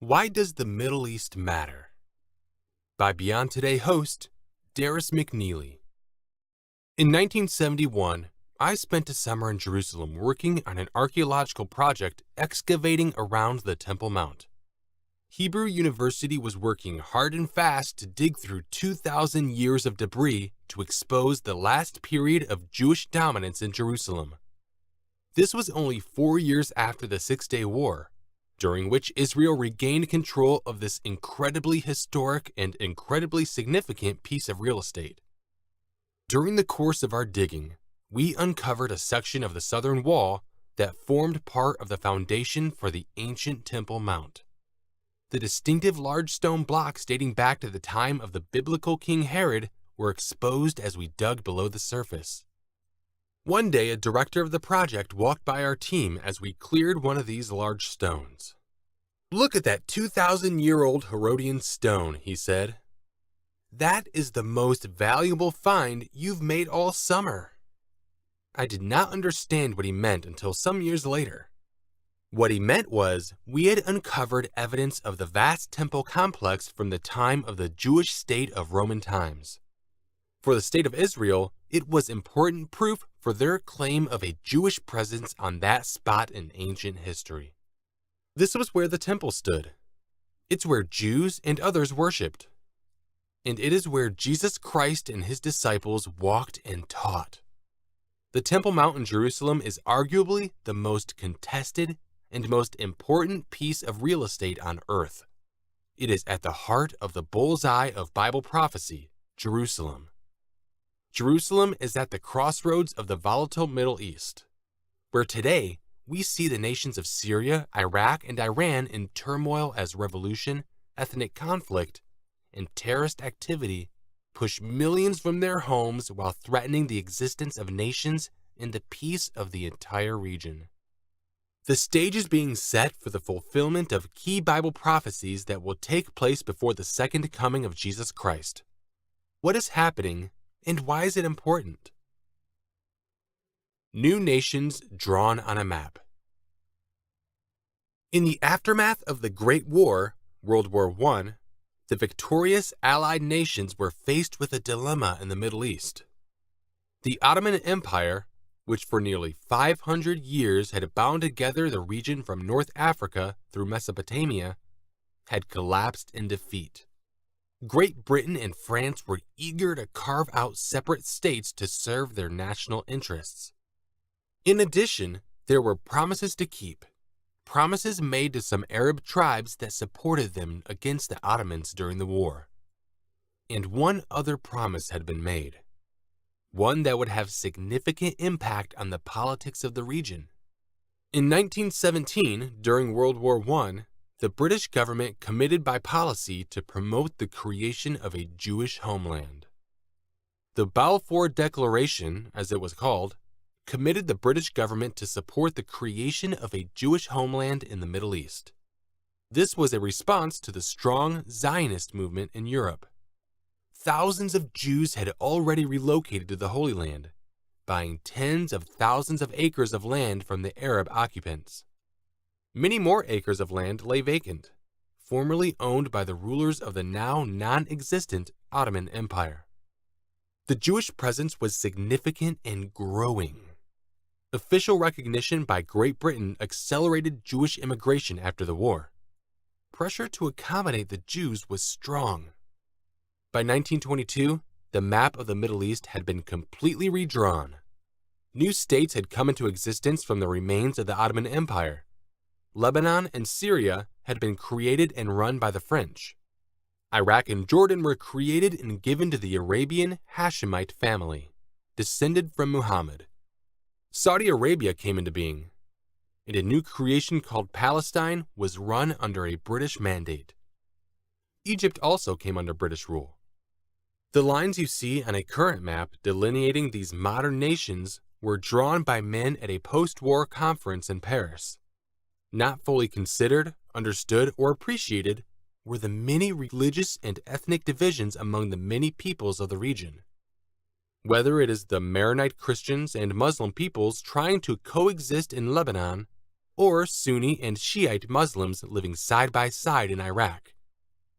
Why Does the Middle East Matter? By Beyond Today host, Darius McNeely. In 1971, I spent a summer in Jerusalem working on an archaeological project excavating around the Temple Mount. Hebrew University was working hard and fast to dig through 2,000 years of debris to expose the last period of Jewish dominance in Jerusalem. This was only 4 years after the Six-Day War, during which Israel regained control of this incredibly historic and incredibly significant piece of real estate. During the course of our digging, we uncovered a section of the southern wall that formed part of the foundation for the ancient Temple Mount. The distinctive large stone blocks dating back to the time of the biblical King Herod were exposed as we dug below the surface. One day, a director of the project walked by our team as we cleared one of these large stones. "Look at that 2,000-year-old Herodian stone," he said. "That is the most valuable find you've made all summer." I did not understand what he meant until some years later. What he meant was we had uncovered evidence of the vast temple complex from the time of the Jewish state of Roman times. For the state of Israel, it was important proof for their claim of a Jewish presence on that spot in ancient history. This was where the temple stood. It's where Jews and others worshipped. And it is where Jesus Christ and his disciples walked and taught. The Temple Mount in Jerusalem is arguably the most contested and most important piece of real estate on earth. It is at the heart of the bullseye of Bible prophecy, Jerusalem. Jerusalem is at the crossroads of the volatile Middle East, where today we see the nations of Syria, Iraq, and Iran in turmoil as revolution, ethnic conflict, and terrorist activity push millions from their homes while threatening the existence of nations and the peace of the entire region. The stage is being set for the fulfillment of key Bible prophecies that will take place before the second coming of Jesus Christ. What is happening, and why is it important? New nations drawn on a map. In the aftermath of the Great War, World War I, the victorious Allied nations were faced with a dilemma in the Middle East. The Ottoman Empire, which for nearly 500 years had bound together the region from North Africa through Mesopotamia, had collapsed in defeat. Great Britain and France were eager to carve out separate states to serve their national interests. In addition, there were promises to keep, promises made to some Arab tribes that supported them against the Ottomans during the war. And one other promise had been made, one that would have significant impact on the politics of the region. In 1917, during World War I, the British government committed by policy to promote the creation of a Jewish homeland. The Balfour Declaration, as it was called, committed the British government to support the creation of a Jewish homeland in the Middle East. This was a response to the strong Zionist movement in Europe. Thousands of Jews had already relocated to the Holy Land, buying tens of thousands of acres of land from the Arab occupants. Many more acres of land lay vacant, formerly owned by the rulers of the now non-existent Ottoman Empire. The Jewish presence was significant and growing. Official recognition by Great Britain accelerated Jewish immigration after the war. Pressure to accommodate the Jews was strong. By 1922, the map of the Middle East had been completely redrawn. New states had come into existence from the remains of the Ottoman Empire. Lebanon and Syria had been created and run by the French. Iraq and Jordan were created and given to the Arabian Hashemite family, descended from Muhammad. Saudi Arabia came into being, and a new creation called Palestine was run under a British mandate. Egypt also came under British rule. The lines you see on a current map delineating these modern nations were drawn by men at a post-war conference in Paris. Not fully considered, understood, or appreciated were the many religious and ethnic divisions among the many peoples of the region. Whether it is the Maronite Christians and Muslim peoples trying to coexist in Lebanon, or Sunni and Shiite Muslims living side by side in Iraq,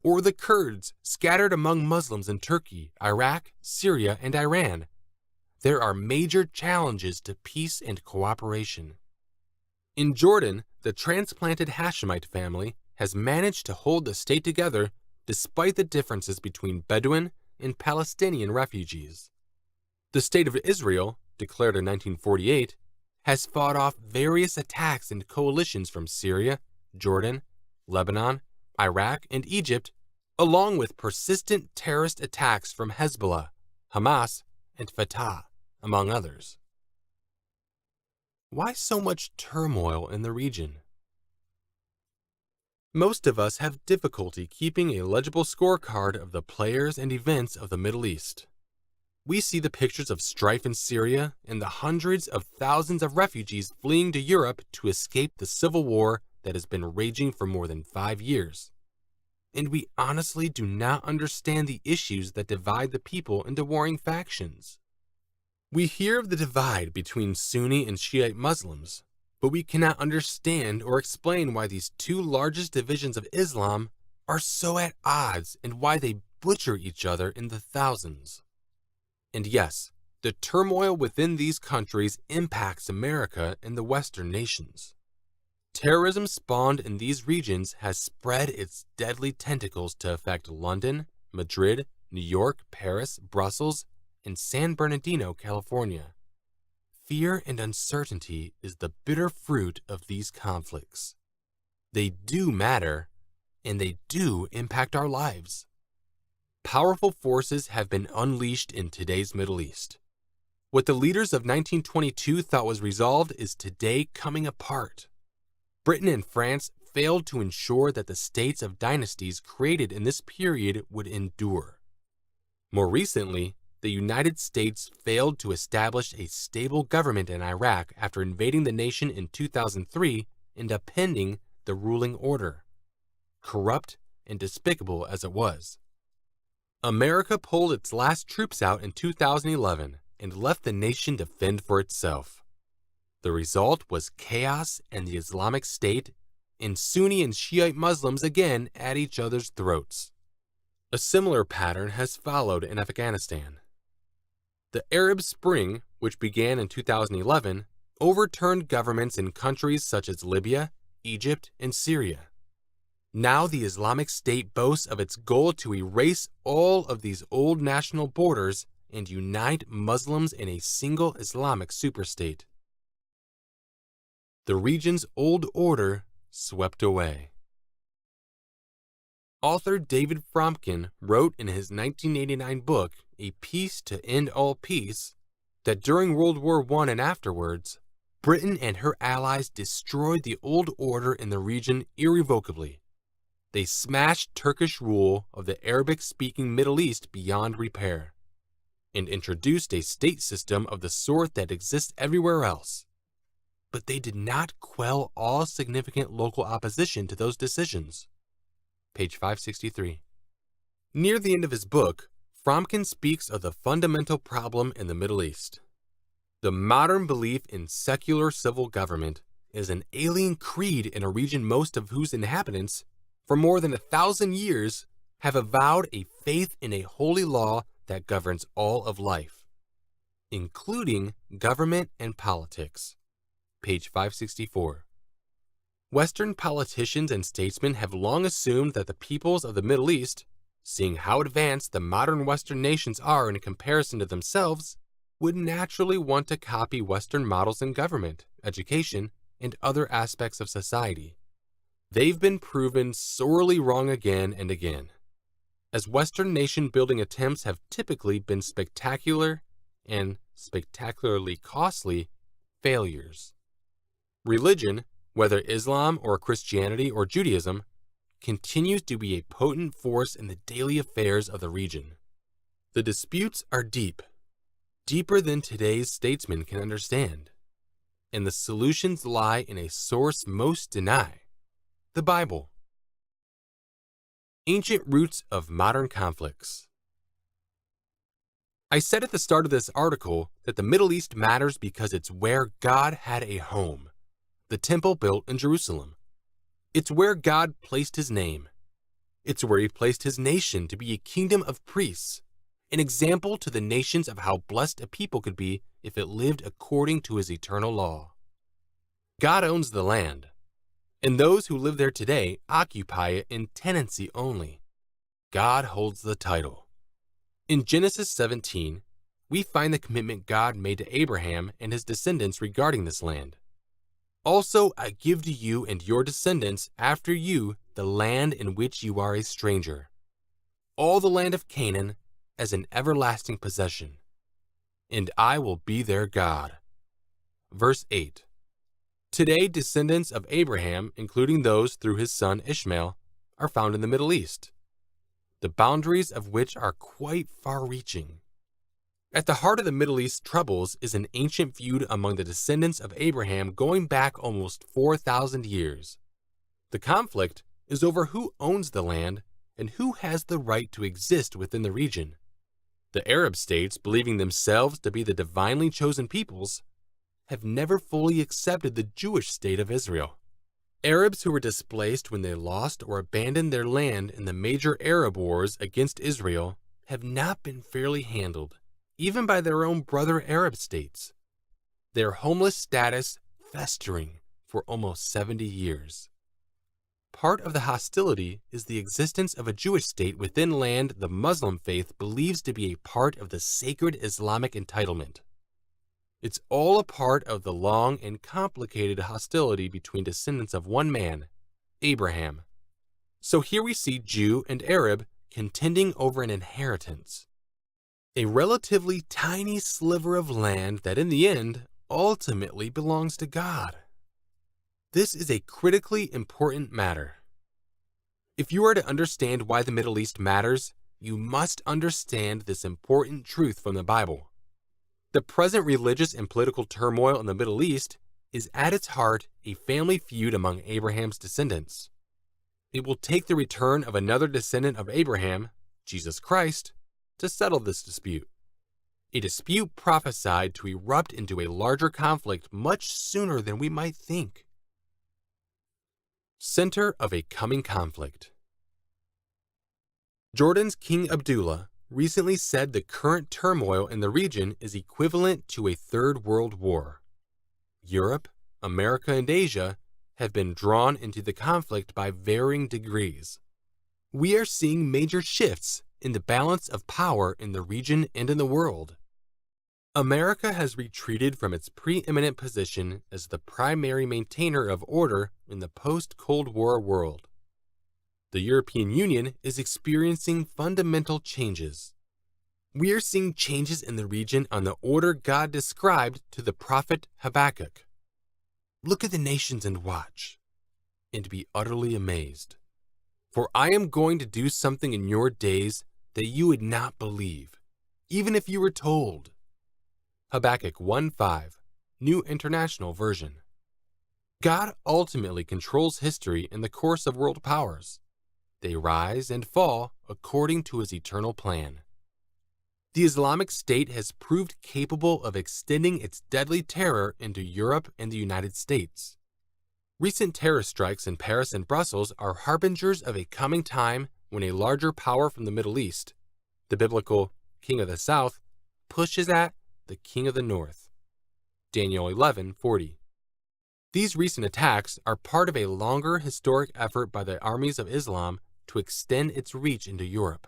or the Kurds scattered among Muslims in Turkey, Iraq, Syria, and Iran. There are major challenges to peace and cooperation. In Jordan, the transplanted Hashemite family has managed to hold the state together despite the differences between Bedouin and Palestinian refugees. The State of Israel, declared in 1948, has fought off various attacks and coalitions from Syria, Jordan, Lebanon, Iraq, and Egypt, along with persistent terrorist attacks from Hezbollah, Hamas, and Fatah, among others. Why so much turmoil in the region? Most of us have difficulty keeping a legible scorecard of the players and events of the Middle East. We see the pictures of strife in Syria and the hundreds of thousands of refugees fleeing to Europe to escape the civil war that has been raging for more than 5 years. And we honestly do not understand the issues that divide the people into warring factions. We hear of the divide between Sunni and Shiite Muslims, but we cannot understand or explain why these two largest divisions of Islam are so at odds and why they butcher each other in the thousands. And yes, the turmoil within these countries impacts America and the Western nations. Terrorism spawned in these regions has spread its deadly tentacles to affect London, Madrid, New York, Paris, Brussels, and San Bernardino, California. Fear and uncertainty is the bitter fruit of these conflicts. They do matter, and they do impact our lives. Powerful forces have been unleashed in today's Middle East. What the leaders of 1922 thought was resolved is today coming apart. Britain and France failed to ensure that the states of dynasties created in this period would endure. More recently, the United States failed to establish a stable government in Iraq after invading the nation in 2003 and upending the ruling order, corrupt and despicable as it was. America pulled its last troops out in 2011 and left the nation to fend for itself. The result was chaos and the Islamic State, and Sunni and Shiite Muslims again at each other's throats. A similar pattern has followed in Afghanistan. The Arab Spring, which began in 2011, overturned governments in countries such as Libya, Egypt, and Syria. Now the Islamic State boasts of its goal to erase all of these old national borders and unite Muslims in a single Islamic superstate. The region's old order swept away. Author David Fromkin wrote in his 1989 book, A Peace to End All Peace, that during World War I and afterwards, Britain and her allies destroyed the old order in the region irrevocably. They smashed Turkish rule of the Arabic-speaking Middle East beyond repair, and introduced a state system of the sort that exists everywhere else. But they did not quell all significant local opposition to those decisions. Page 563. Near the end of his book, Fromkin speaks of the fundamental problem in the Middle East. The modern belief in secular civil government is an alien creed in a region most of whose inhabitants, for more than 1,000 years, have avowed a faith in a holy law that governs all of life, including government and politics. Page 564. Western politicians and statesmen have long assumed that the peoples of the Middle East, seeing how advanced the modern Western nations are in comparison to themselves, would naturally want to copy Western models in government, education, and other aspects of society. They've been proven sorely wrong again and again, as Western nation-building attempts have typically been spectacular and spectacularly costly failures. Religion, whether Islam or Christianity or Judaism, continues to be a potent force in the daily affairs of the region. The disputes are deep, deeper than today's statesmen can understand, and the solutions lie in a source most deny: the Bible. Ancient roots of modern conflicts. I said at the start of this article that the Middle East matters because it's where God had a home. the temple built in Jerusalem. It's where God placed his name. It's where he placed his nation to be a kingdom of priests, an example to the nations of how blessed a people could be if it lived according to his eternal law. God owns the land, and those who live there today occupy it in tenancy only. God holds the title. In Genesis 17, we find the commitment God made to Abraham and his descendants regarding this land. Also, I give to you and your descendants after you the land in which you are a stranger, all the land of Canaan as an everlasting possession, and I will be their God. Verse 8. Today, descendants of Abraham, including those through his son Ishmael, are found in the Middle East, the boundaries of which are quite far-reaching. At the heart of the Middle East troubles is an ancient feud among the descendants of Abraham going back almost 4,000 years. The conflict is over who owns the land and who has the right to exist within the region. The Arab states, believing themselves to be the divinely chosen peoples, have never fully accepted the Jewish state of Israel. Arabs who were displaced when they lost or abandoned their land in the major Arab wars against Israel have not been fairly handled, even by their own brother Arab states. Their homeless status festering for almost 70 years. Part of the hostility is the existence of a Jewish state within land the Muslim faith believes to be a part of the sacred Islamic entitlement. It's all a part of the long and complicated hostility between descendants of one man, Abraham. So here we see Jew and Arab contending over an inheritance, a relatively tiny sliver of land that in the end ultimately belongs to God. This is a critically important matter. If you are to understand why the Middle East matters, you must understand this important truth from the Bible. The present religious and political turmoil in the Middle East is at its heart a family feud among Abraham's descendants. It will take the return of another descendant of Abraham, Jesus Christ, to settle this dispute. A dispute prophesied to erupt into a larger conflict much sooner than we might think. Center of a coming conflict. Jordan's King Abdullah recently said the current turmoil in the region is equivalent to a third world war. Europe, America, and Asia have been drawn into the conflict by varying degrees. We are seeing major shifts in the balance of power in the region and in the world. America has retreated from its preeminent position as the primary maintainer of order in the post-Cold War world. The European Union is experiencing fundamental changes. We are seeing changes in the region on the order God described to the prophet Habakkuk. Look at the nations and watch, and be utterly amazed. For I am going to do something in your days that you would not believe, even if you were told. Habakkuk 1:5, New International Version. God ultimately controls history in the course of world powers. They rise and fall according to his eternal plan. The Islamic State has proved capable of extending its deadly terror into Europe and the United States. Recent terror strikes in Paris and Brussels are harbingers of a coming time when a larger power from the Middle East, the biblical King of the South, pushes at the King of the North. Daniel 11:40. These recent attacks are part of a longer historic effort by the armies of Islam to extend its reach into Europe.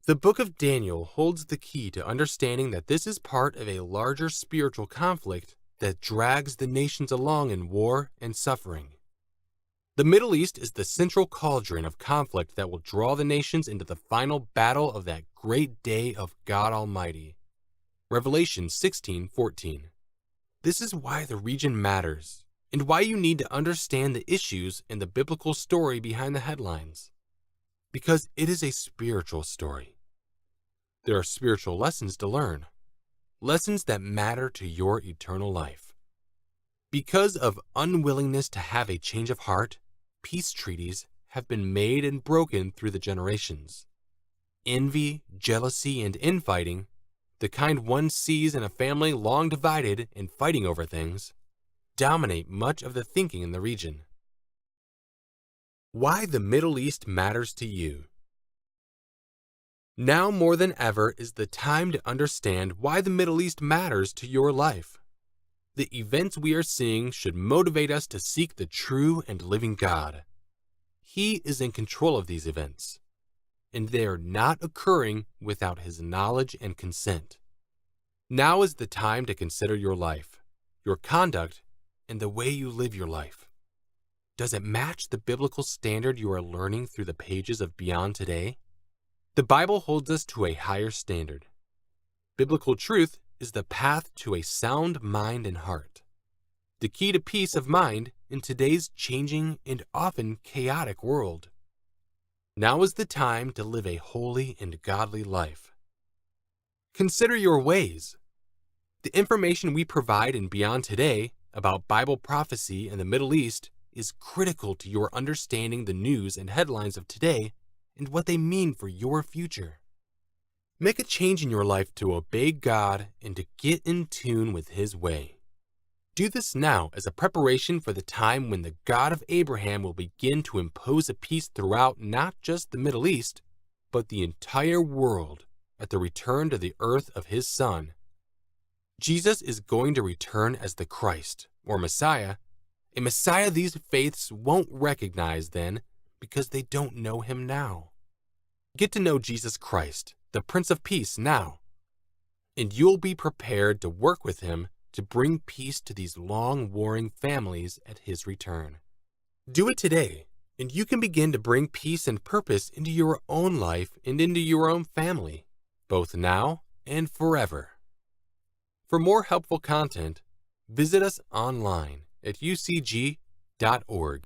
The book of Daniel holds the key to understanding that this is part of a larger spiritual conflict that drags the nations along in war and suffering. The Middle East is the central cauldron of conflict that will draw the nations into the final battle of that great day of God Almighty. Revelation 16:14. This is why the region matters, and why you need to understand the issues and the biblical story behind the headlines. Because it is a spiritual story. There are spiritual lessons to learn, lessons that matter to your eternal life. Because of unwillingness to have a change of heart, peace treaties have been made and broken through the generations. Envy, jealousy, and infighting, the kind one sees in a family long divided and fighting over things, dominate much of the thinking in the region. Why the Middle East matters to you. Now more than ever is the time to understand why the Middle East matters to your life. The events we are seeing should motivate us to seek the true and living God. He is in control of these events, and they are not occurring without His knowledge and consent. Now is the time to consider your life, your conduct, and the way you live your life. Does it match the biblical standard you are learning through the pages of Beyond Today? The Bible holds us to a higher standard. Biblical truth is the path to a sound mind and heart, the key to peace of mind in today's changing and often chaotic world. Now is the time to live a holy and godly life. Consider your ways. The information we provide in Beyond Today about Bible prophecy in the Middle East is critical to your understanding the news and headlines of today and what they mean for your future. Make a change in your life to obey God and to get in tune with His way. Do this now as a preparation for the time when the God of Abraham will begin to impose a peace throughout not just the Middle East, but the entire world at the return to the earth of His Son. Jesus is going to return as the Christ, or Messiah, a Messiah these faiths won't recognize then because they don't know Him now. Get to know Jesus Christ, the Prince of Peace, now, and you'll be prepared to work with Him to bring peace to these long-warring families at His return. Do it today, and you can begin to bring peace and purpose into your own life and into your own family, both now and forever. For more helpful content, visit us online at ucg.org.